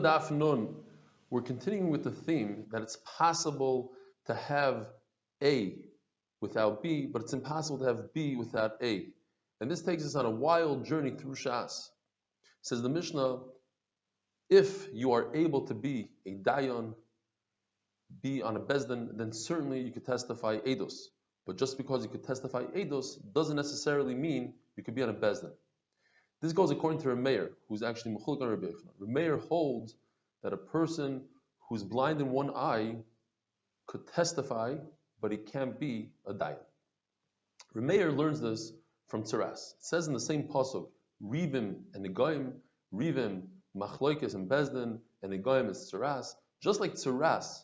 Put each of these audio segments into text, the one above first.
Niddah Daf Nun, we're continuing with the theme that it's possible to have A without B, but it's impossible to have B without A. And this takes us on a wild journey through Shas. Says the Mishnah, if you are able to be a Dayan, be on a Bezdin, then certainly you could testify Eidos. But just because you could testify Eidos doesn't necessarily mean you could be on a Bezdin. This goes according to Rameir, who's actually Mechulek on Rabbi Yochanan. Rameir holds that a person who's blind in one eye could testify, but he can't be a Dayan. Rameir learns this from Tzaras. It says in the same pasuk, Rivim and Negoim, Rivim, Machloikis and Bezdin, and Negoim is Tzaras. Just like Tzaras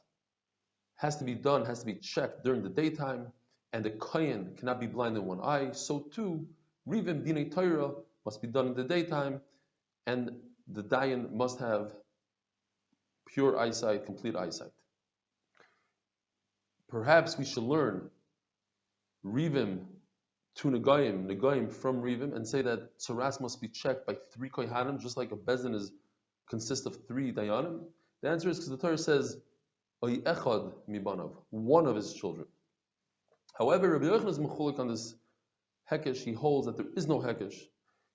has to be done, has to be checked during the daytime, and the Kohen cannot be blind in one eye, so too, Rivim Dinei Torah must be done in the daytime, and the Dayan must have pure eyesight, complete eyesight. Perhaps we should learn Rivim to Negoim from Rivim, and say that Tzaras must be checked by 3 Kohanim, just like a Bezdin consists of 3 Dayanim. The answer is because the Torah says, Oy echad mibanav, one of his children. However, Rabbi Yochanan is mechulek on this hekesh. He holds that there is no hekesh.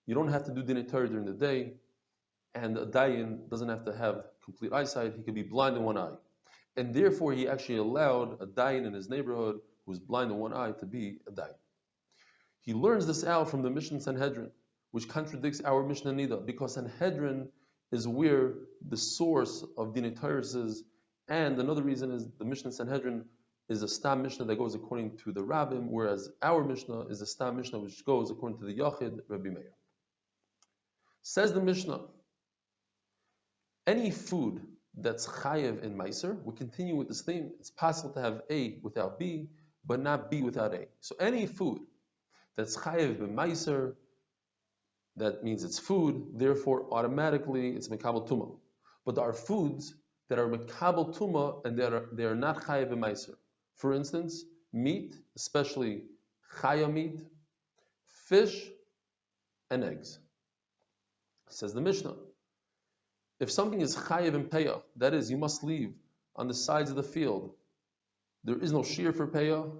You don't have to do dinei Torah during the day, and a dayan doesn't have to have complete eyesight. He could be blind in one eye. And therefore, he actually allowed a dayan in his neighborhood who was blind in one eye to be a dayan. He learns this out from the Mishnah Sanhedrin, which contradicts our Mishnah Niddah, because Sanhedrin is where the source of dinei Torah is, and another reason is the Mishnah Sanhedrin is a Stam Mishnah that goes according to the Rabbim, whereas our Mishnah is a Stam Mishnah which goes according to the Yachid, Rabbi Meir. Says the Mishnah, any food that's chayev in Meiser, we continue with this theme, it's possible to have A without B, but not B without A. So any food that's chayev in Meiser, that means it's food, therefore automatically it's Mekabel Tumah. But there are foods that are Mekabel Tumah and they are not chayev in Meiser. For instance, meat, especially chaya meat, fish, and eggs. Says the Mishnah, if something is chayev in peyah, that is, you must leave on the sides of the field, there is no shear for peyah,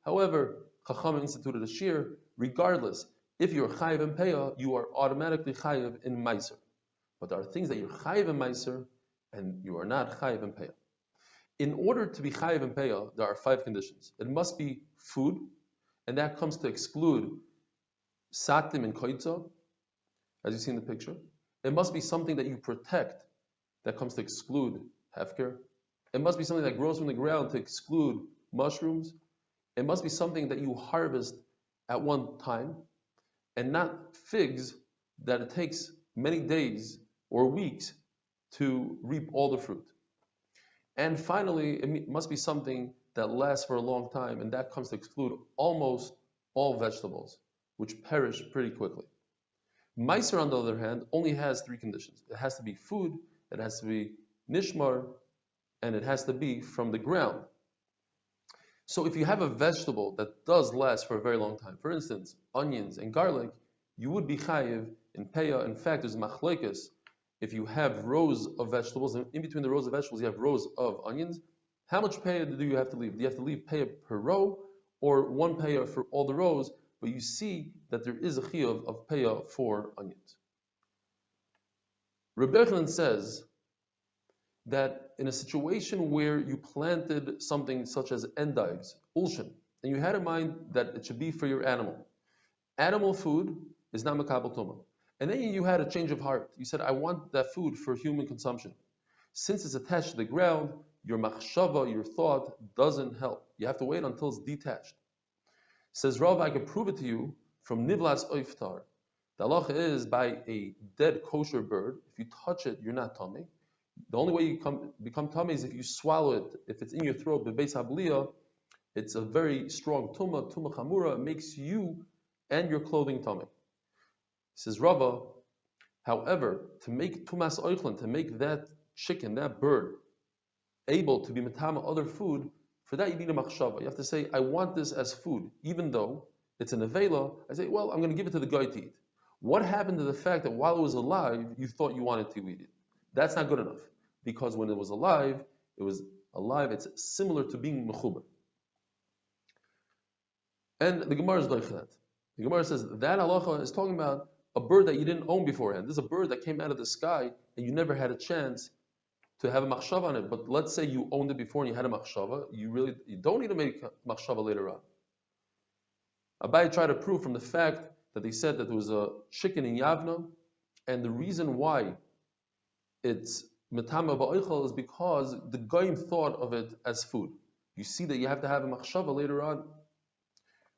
however, Chacham instituted a shear, regardless, if you're chayev in peyah, you are automatically chayev in meiser. But there are things that you're chayev in meiser, and you are not chayev in peyah. In order to be chayev in peyah, there are 5 conditions. It must be food, and that comes to exclude satim and koitza, as you see in the picture. It must be something that you protect, that comes to exclude hefker. It must be something that grows from the ground to exclude mushrooms. It must be something that you harvest at one time, and not figs that it takes many days or weeks to reap all the fruit. And finally, it must be something that lasts for a long time, and that comes to exclude almost all vegetables, which perish pretty quickly. Meiser, on the other hand, only has 3 conditions. It has to be food, it has to be nishmar, and it has to be from the ground. So if you have a vegetable that does last for a very long time, for instance, onions and garlic, you would be chayiv in peyah. In fact, there's machlokes. If you have rows of vegetables, and in between the rows of vegetables you have rows of onions, how much peyah do you have to leave? Do you have to leave peyah per row, or 1 peyah for all the rows? But you see that there is a chiyuv of peyah for onions. Rabbi Yochanan says that in a situation where you planted something such as endives, ulshin, and you had in mind that it should be for your animal food is not makabel tumah. And then you had a change of heart. You said, I want that food for human consumption. Since it's attached to the ground, your machshava, your thought, doesn't help. You have to wait until it's detached. Says Rav, I can prove it to you from Nivlas Oiftar. The halacha is by a dead kosher bird, if you touch it, you're not tummy. The only way you become tummy is if you swallow it. If it's in your throat, bebeis habliya, it's a very strong tumah chamura. It makes you and your clothing tummy. Says Rava, however, to make tumas oichlin, to make that chicken, that bird, able to be metama other food, for that you need a machshava. You have to say, I want this as food, even though it's an avela. I say, well, I'm going to give it to the guy to eat. What happened to the fact that while it was alive, you thought you wanted to eat it? That's not good enough. Because when it was alive, it's similar to being mechuber. And the Gemara is like that. The Gemara says that halacha is talking about a bird that you didn't own beforehand. This is a bird that came out of the sky and you never had a chance to have a machshava on it. But let's say you owned it before and you had a machshava, you don't need to make a machshava later on. Abai tried to prove from the fact that they said that there was a chicken in Yavna, and the reason why it's metama ba'oichel is because the goyim thought of it as food. You see that you have to have a machshava later on.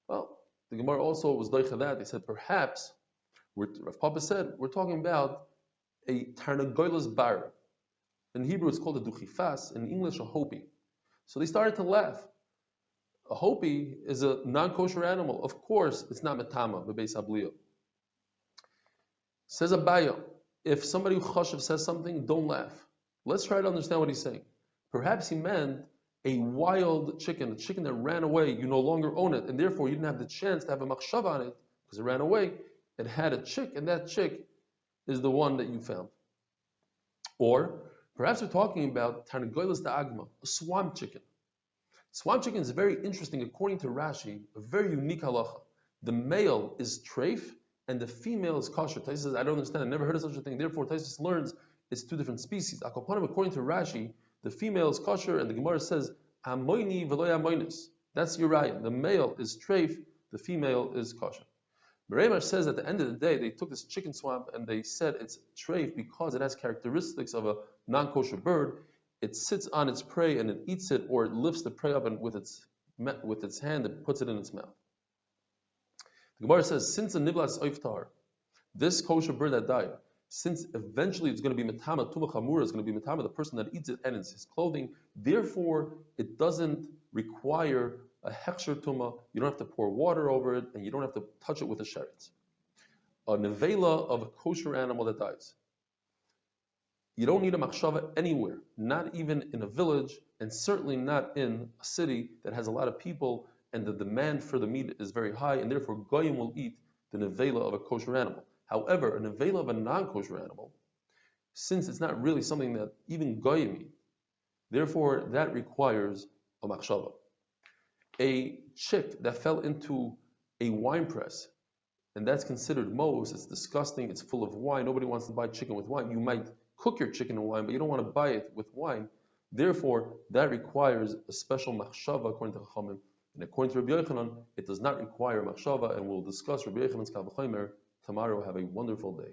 Well, the Gemara also was doicha that. They said perhaps, Rav Papa said, we're talking about a tarnagoylas bar. In Hebrew it's called a duchifas, in English a hopi. So they started to laugh. A hopi is a non-kosher animal. Of course, it's not metama, bebeis abliya. Says Abaya, if somebody who chashav says something, don't laugh. Let's try to understand what he's saying. Perhaps he meant a wild chicken, a chicken that ran away, you no longer own it, and therefore you didn't have the chance to have a machshava on it, because it ran away. It had a chick, and that chick is the one that you found. Or, perhaps we're talking about tarnagoylas da'agma, a swamp chicken. Swamp chicken is very interesting. According to Rashi, a very unique halacha. The male is treif and the female is kosher. Taisus says, I don't understand. I never heard of such a thing. Therefore, Taisus learns it's two different species. Akopanim, according to Rashi, the female is kosher, and the Gemara says, Amoini v'loy amoinis. That's Uriah. The male is treif, the female is kosher. Meremar says at the end of the day, they took this chicken swamp and they said it's treif because it has characteristics of a non-kosher bird. It sits on its prey and it eats it, or it lifts the prey up and with its hand and puts it in its mouth. The Gemara says, since a niblas oiftar, this kosher bird that died, since eventually it's going to be metama tuma chamura, it's going to be metama the person that eats it and it's his clothing, therefore it doesn't require a hechsher tuma. You don't have to pour water over it and you don't have to touch it with a sheretz. A nevela of a kosher animal that dies. You don't need a machshava anywhere, not even in a village, and certainly not in a city that has a lot of people and the demand for the meat is very high, and therefore goyim will eat the nevela of a kosher animal. However, a nevela of a non-kosher animal, since it's not really something that even goyim eat, therefore that requires a machshava. A chick that fell into a wine press, and that's considered mos, it's disgusting, it's full of wine, nobody wants to buy chicken with wine. You might cook your chicken in wine, but you don't want to buy it with wine. Therefore, that requires a special machshava according to Chachamim. And according to Rabbi Yochanan, it does not require machshava, and we'll discuss Rabbi Yochanan's Kal V'chomer tomorrow. Have a wonderful day.